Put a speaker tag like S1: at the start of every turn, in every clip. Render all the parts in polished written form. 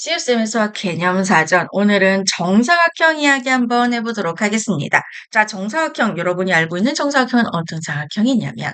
S1: CSM에서 개념사전, 오늘은 정사각형 이야기 한번 해보도록 하겠습니다. 자, 정사각형, 여러분이 알고 있는 정사각형은 어떤 사각형이냐면,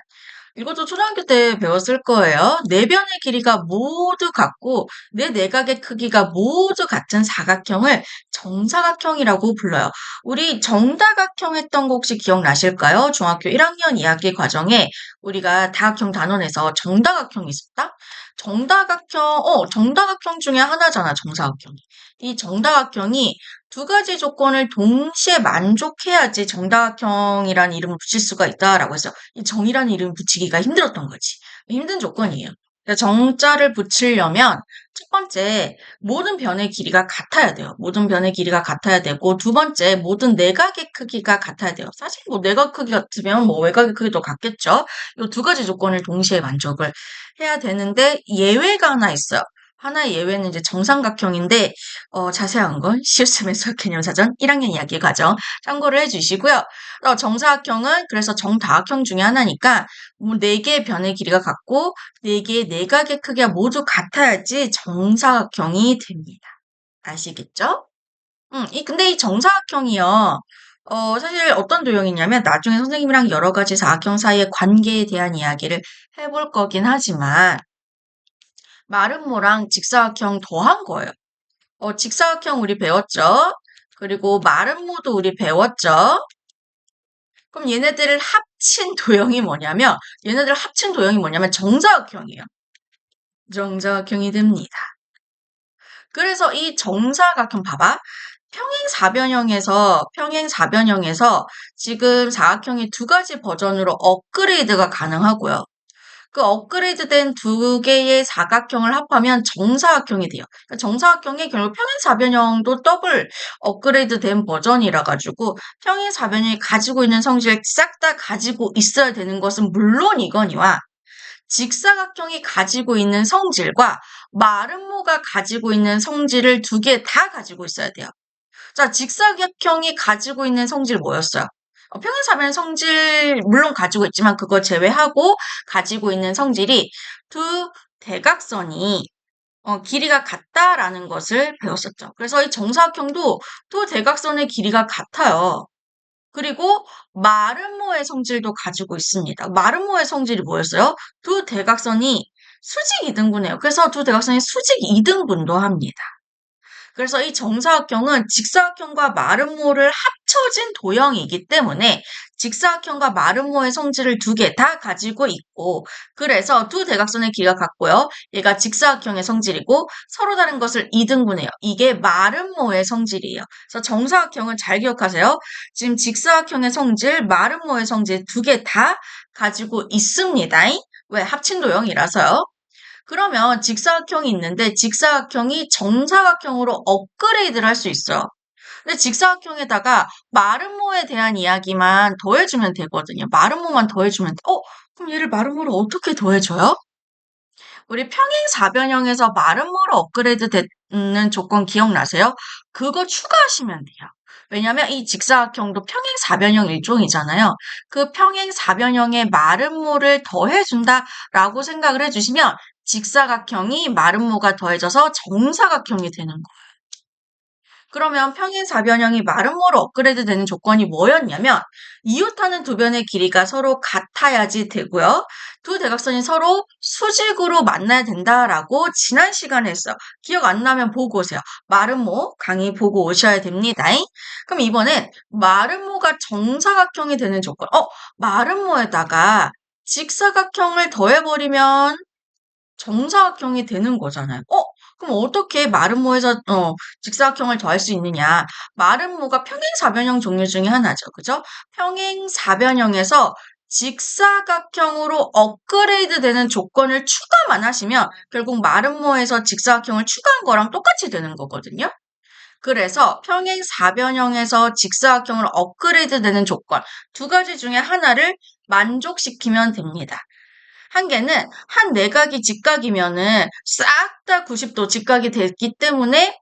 S1: 이것도 초등학교 때 배웠을 거예요. 네 변의 길이가 모두 같고, 네 내각의 크기가 모두 같은 사각형을 정사각형이라고 불러요. 우리 정다각형 했던 거 혹시 기억나실까요? 중학교 1학년 이야기 과정에 우리가 다각형 단원에서 정다각형이 있었다? 정다각형 중에 하나잖아, 정사각형이. 이 정다각형이 두 가지 조건을 동시에 만족해야지 정다각형이라는 이름을 붙일 수가 있다라고 해서 이 정이라는 이름 붙이기가 힘들었던 거지. 힘든 조건이에요. 그래서 정자를 붙이려면 첫 번째, 모든 변의 길이가 같아야 돼요. 모든 변의 길이가 같아야 되고, 두 번째, 모든 내각의 크기가 같아야 돼요. 사실 뭐 내각 크기 같으면 뭐 외곽의 크기도 같겠죠. 이 두 가지 조건을 동시에 만족을 해야 되는데 예외가 하나 있어요. 하나의 예외는 이제 정삼각형인데 자세한 건 시우스면서 개념사전 1학년 이야기 과정 참고를 해주시고요. 정사각형은 그래서 정다각형 중에 하나니까 뭐 4개의 변의 길이가 같고 4개의 내각의 크기가 모두 같아야지 정사각형이 됩니다. 아시겠죠? 근데 이 정사각형이요. 사실 어떤 도형이냐면 나중에 선생님이랑 여러 가지 사각형 사이의 관계에 대한 이야기를 해볼 거긴 하지만 마름모랑 직사각형 더한 거예요. 직사각형 우리 배웠죠? 그리고 마름모도 우리 배웠죠? 그럼 얘네들 합친 도형이 뭐냐면 정사각형이에요. 정사각형이 됩니다. 그래서 이 정사각형 봐봐. 평행사변형에서 지금 사각형이 두 가지 버전으로 업그레이드가 가능하고요. 그 업그레이드된 두 개의 사각형을 합하면 정사각형이 돼요. 그러니까 정사각형이 결국 평행사변형도 더블 업그레이드된 버전이라 가지고 평행사변형이 가지고 있는 성질을 싹 다 가지고 있어야 되는 것은 물론이거니와 직사각형이 가지고 있는 성질과 마름모가 가지고 있는 성질을 두 개 다 가지고 있어야 돼요. 자, 직사각형이 가지고 있는 성질 뭐였어요? 평행사변 성질 물론 가지고 있지만 그거 제외하고 가지고 있는 성질이 두 대각선이 길이가 같다라는 것을 배웠었죠. 그래서 이 정사각형도 두 대각선의 길이가 같아요. 그리고 마름모의 성질도 가지고 있습니다. 마름모의 성질이 뭐였어요? 두 대각선이 수직 이등분해요. 그래서 두 대각선이 수직 이등분도 합니다. 그래서 이 정사각형은 직사각형과 마름모를 합쳐진 도형이기 때문에 직사각형과 마름모의 성질을 두 개 다 가지고 있고 그래서 두 대각선의 길이가 같고요. 얘가 직사각형의 성질이고 서로 다른 것을 이등분해요. 이게 마름모의 성질이에요. 그래서 정사각형은 잘 기억하세요. 지금 직사각형의 성질, 마름모의 성질 두 개 다 가지고 있습니다. 왜? 합친 도형이라서요. 그러면 직사각형이 있는데 직사각형이 정사각형으로 업그레이드를 할 수 있어요. 근데 직사각형에다가 마름모에 대한 이야기만 더해주면 되거든요. 마름모만 더해주면 그럼 얘를 마름모로 어떻게 더해줘요? 우리 평행사변형에서 마름모로 업그레이드 되는 조건 기억나세요? 그거 추가하시면 돼요. 왜냐면 이 직사각형도 평행사변형 일종이잖아요. 그 평행사변형에 마름모를 더해준다라고 생각을 해주시면 직사각형이 마름모가 더해져서 정사각형이 되는 거예요. 그러면 평행사변형이 마름모로 업그레이드 되는 조건이 뭐였냐면 이웃하는 두 변의 길이가 서로 같아야지 되고요. 두 대각선이 서로 수직으로 만나야 된다라고 지난 시간에 했어요. 기억 안 나면 보고 오세요. 마름모 강의 보고 오셔야 됩니다. 그럼 이번엔 마름모가 정사각형이 되는 조건. 마름모에다가 직사각형을 더해버리면 정사각형이 되는 거잖아요. 그럼 어떻게 마름모에서 직사각형을 더할 수 있느냐? 마름모가 평행사변형 종류 중에 하나죠. 그죠? 평행사변형에서 직사각형으로 업그레이드 되는 조건을 추가만 하시면 결국 마름모에서 직사각형을 추가한 거랑 똑같이 되는 거거든요. 그래서 평행사변형에서 직사각형으로 업그레이드 되는 조건 두 가지 중에 하나를 만족시키면 됩니다. 한 개는 한 내각이 직각이면은 싹 다 90도 직각이 됐기 때문에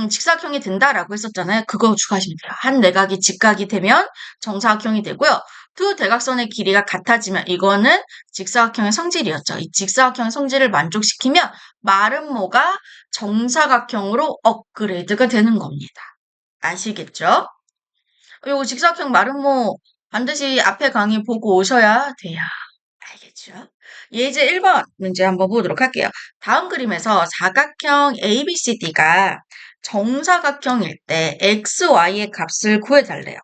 S1: 직사각형이 된다라고 했었잖아요. 그거 추가하시면 돼요. 한 내각이 직각이 되면 정사각형이 되고요. 두 대각선의 길이가 같아지면 이거는 직사각형의 성질이었죠. 이 직사각형의 성질을 만족시키면 마름모가 정사각형으로 업그레이드가 되는 겁니다. 아시겠죠? 요거 직사각형 마름모 반드시 앞에 강의 보고 오셔야 돼요. 알겠죠? 예제 1번 문제 한번 보도록 할게요. 다음 그림에서 사각형 ABCD가 정사각형일 때 XY의 값을 구해달래요.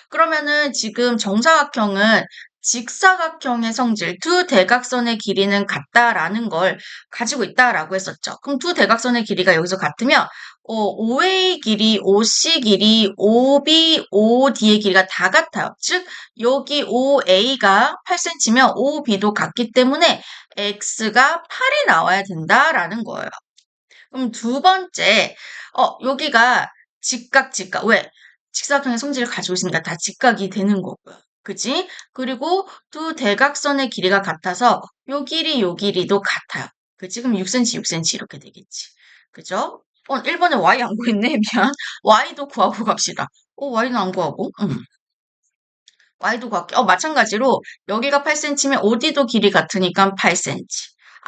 S1: 그러면은 지금 정사각형은 직사각형의 성질, 두 대각선의 길이는 같다라는 걸 가지고 있다라고 했었죠. 그럼 두 대각선의 길이가 여기서 같으면 OA 길이, OC 길이, OB, OD의 길이가 다 같아요. 즉 여기 OA가 8cm면 OB도 같기 때문에 X가 8이 나와야 된다라는 거예요. 그럼 두 번째, 여기가 직각. 왜? 직사각형의 성질을 가지고 있으니까 다 직각이 되는 거고요. 그지? 그리고 두 대각선의 길이가 같아서 요 길이, 요 길이도 같아요. 그치? 그럼 6cm, 6cm 이렇게 되겠지. 그죠? 1번에 y 안 구했네. 미안. y도 구하고 갑시다. y는 안 구하고. y도 구할게. 마찬가지로 여기가 8cm면 어디도 길이 같으니까 8cm.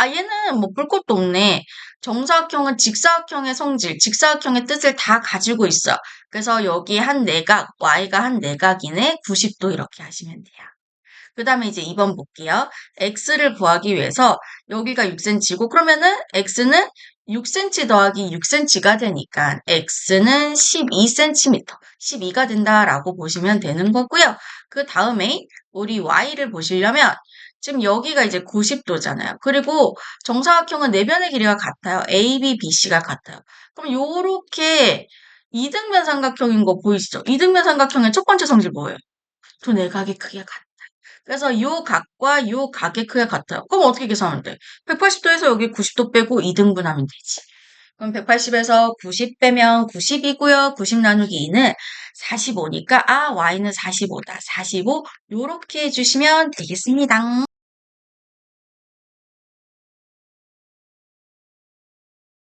S1: 얘는 뭐 볼 것도 없네. 정사각형은 직사각형의 성질, 직사각형의 뜻을 다 가지고 있어. 그래서 여기 한 내각, y가 한 내각이네. 90도 이렇게 하시면 돼요. 그 다음에 이제 2번 볼게요. x를 구하기 위해서 여기가 6cm고 그러면은 x는 6cm 더하기 6cm가 되니까 x는 12cm, 12가 된다라고 보시면 되는 거고요. 그 다음에 우리 y를 보시려면 지금 여기가 이제 90도잖아요. 그리고 정사각형은 내변의 길이가 같아요. AB, BC가 같아요. 그럼 요렇게 이등변 삼각형인 거 보이시죠? 이등변 삼각형의 첫 번째 성질 뭐예요? 두 내각의 크기가 같아요. 그래서 요 각과 요 각의 크기가 같아요. 그럼 어떻게 계산하면 돼? 180도에서 여기 90도 빼고 2등분하면 되지. 그럼 180에서 90 빼면 90이고요. 90 나누기 2는 45니까 y는 45다. 45 요렇게 해주시면 되겠습니다.